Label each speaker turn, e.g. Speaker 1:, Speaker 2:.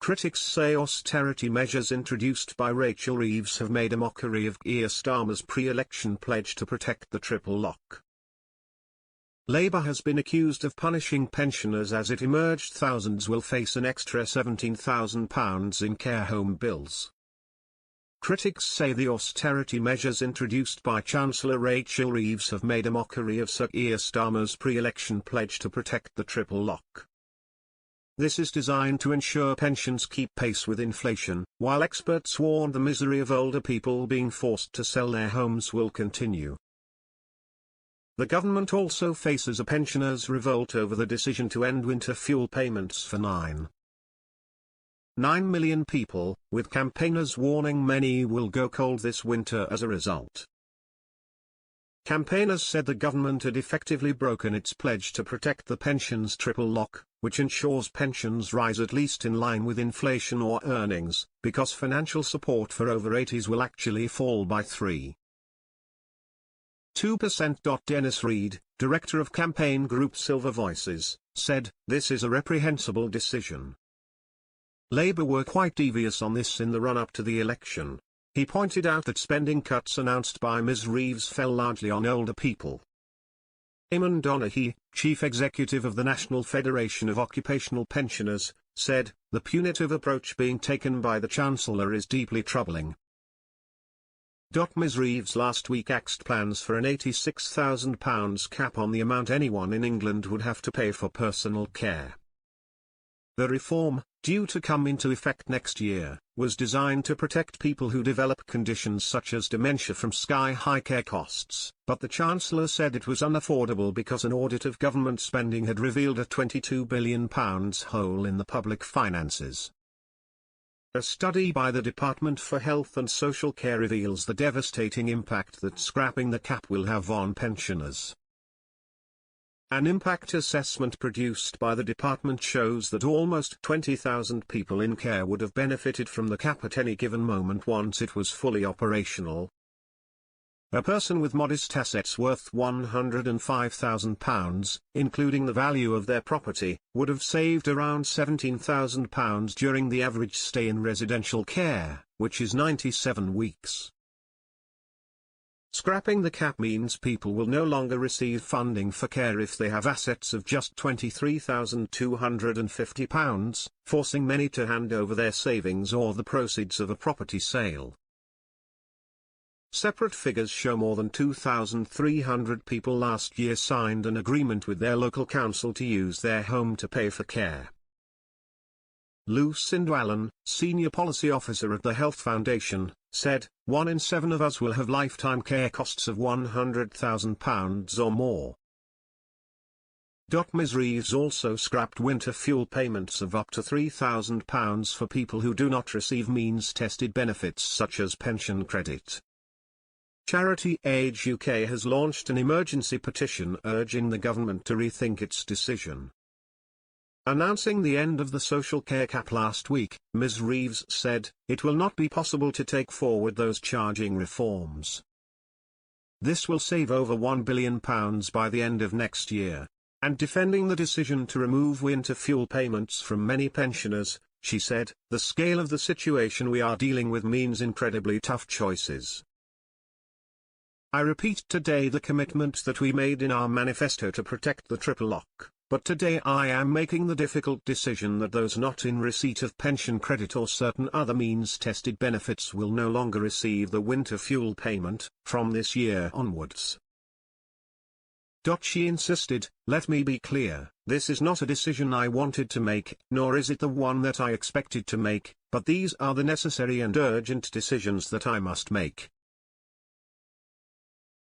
Speaker 1: Critics say austerity measures introduced by Rachel Reeves have made a mockery of Keir Starmer's pre-election pledge to protect the triple lock. Labour has been accused of punishing pensioners. As it emerged, thousands will face an extra £17,000 in care home bills. Critics say the austerity measures introduced by Chancellor Rachel Reeves have made a mockery of Sir Keir Starmer's pre-election pledge to protect the triple lock. This is designed to ensure pensions keep pace with inflation, while experts warn the misery of older people being forced to sell their homes will continue. The government also faces a pensioners' revolt over the decision to end winter fuel payments for 9 million people, with campaigners warning many will go cold this winter as a result. Campaigners said the government had effectively broken its pledge to protect the pensions triple lock, which ensures pensions rise at least in line with inflation or earnings, because financial support for over 80s will actually fall by 3.2%. Dennis Reed, director of campaign group Silver Voices, said, "This is a reprehensible decision." Labour were quite devious on this in the run-up to the election. He pointed out that spending cuts announced by Ms Reeves fell largely on older people. Eamon Donaghy, chief executive of the National Federation of Occupational Pensioners, said, "The punitive approach being taken by the Chancellor is deeply troubling." Ms Reeves last week axed plans for an £86,000 cap on the amount anyone in England would have to pay for personal care. The reform, due to come into effect next year, was designed to protect people who develop conditions such as dementia from sky-high care costs, but the Chancellor said it was unaffordable because an audit of government spending had revealed a £22 billion hole in the public finances. A study by the Department for Health and Social Care reveals the devastating impact that scrapping the cap will have on pensioners. An impact assessment produced by the department shows that almost 20,000 people in care would have benefited from the cap at any given moment once it was fully operational. A person with modest assets worth £105,000, including the value of their property, would have saved around £17,000 during the average stay in residential care, which is 97 weeks. Scrapping the cap means people will no longer receive funding for care if they have assets of just £23,250, forcing many to hand over their savings or the proceeds of a property sale. Separate figures show more than 2,300 people last year signed an agreement with their local council to use their home to pay for care. Lucinda Allen, Senior Policy Officer at the Health Foundation, said, "1 in 7 of us will have lifetime care costs of £100,000 or more." Ms Reeves also scrapped winter fuel payments of up to £3,000 for people who do not receive means-tested benefits such as pension credit. Charity Age UK has launched an emergency petition urging the government to rethink its decision. Announcing the end of the social care cap last week, Ms Reeves said, "It will not be possible to take forward those charging reforms. This will save over £1 billion by the end of next year." And defending the decision to remove winter fuel payments from many pensioners, she said, "The scale of the situation we are dealing with means incredibly tough choices. I repeat today the commitment that we made in our manifesto to protect the triple lock. But today I am making the difficult decision that those not in receipt of pension credit or certain other means-tested benefits will no longer receive the winter fuel payment, from this year onwards." She insisted, "Let me be clear, this is not a decision I wanted to make, nor is it the one that I expected to make, but these are the necessary and urgent decisions that I must make."